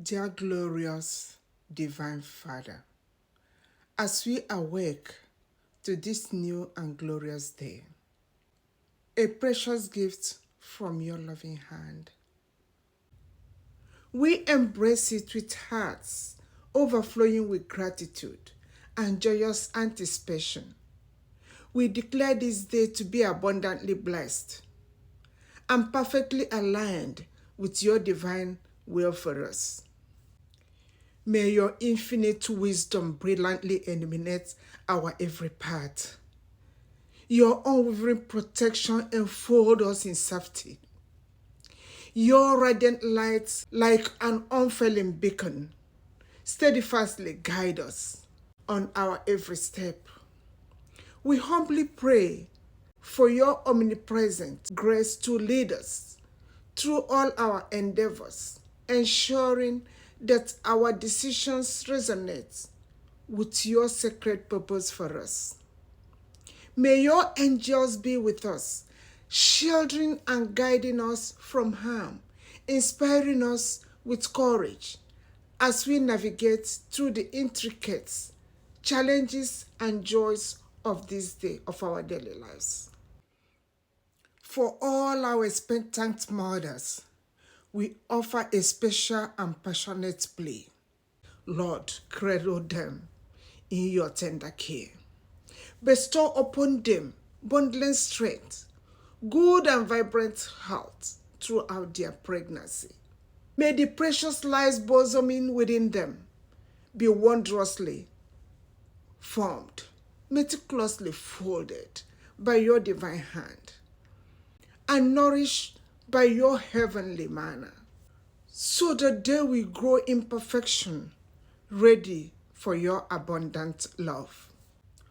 Dear glorious Divine Father, as we awake to this new and glorious day, a precious gift from your loving hand, we embrace it with hearts overflowing with gratitude and joyous anticipation. We declare this day to be abundantly blessed and perfectly aligned with your divine will for us. May your infinite wisdom brilliantly illuminate our every path. Your unwavering protection enfold us in safety. Your radiant light, like an unfailing beacon, steadfastly guide us on our every step. We humbly pray for your omnipresent grace to lead us through all our endeavors, ensuring that our decisions resonate with your sacred purpose for us. May your angels be with us, shielding and guiding us from harm, inspiring us with courage as we navigate through the intricate challenges and joys of this day of our daily lives. For all our expectant mothers, we offer a special and passionate plea. Lord, cradle them in your tender care. Bestow upon them bundling strength, good and vibrant health throughout their pregnancy. May the precious lives bosoming within them be wondrously formed, meticulously folded by your divine hand, and nourished by your heavenly manna, so that they will grow in perfection, ready for your abundant love.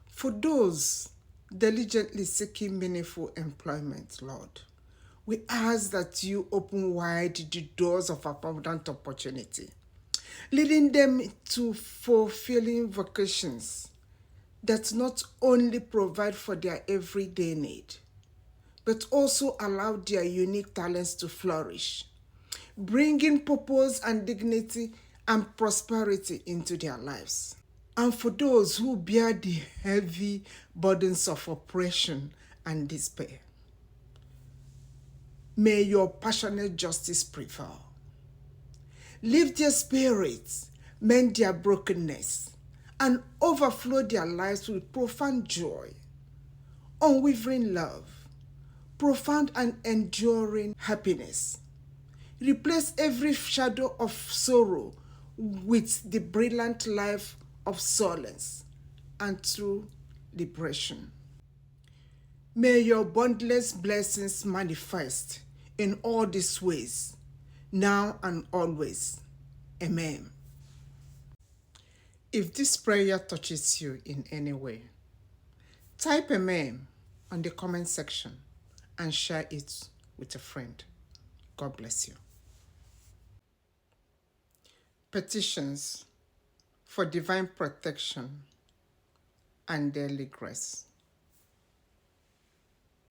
For those diligently seeking meaningful employment, Lord, we ask that you open wide the doors of abundant opportunity, leading them to fulfilling vocations that not only provide for their everyday need, but also allow their unique talents to flourish, bringing purpose and dignity and prosperity into their lives. And for those who bear the heavy burdens of oppression and despair, may your passionate justice prevail. Lift their spirits, mend their brokenness, and overflow their lives with profound joy, unwavering love, profound and enduring happiness. Replace every shadow of sorrow with the brilliant life of solace and true liberation. May your boundless blessings manifest in all these ways, now and always. Amen. If this prayer touches you in any way, type Amen on the comment section and share it with a friend. God bless you. Petitions for divine protection and daily grace.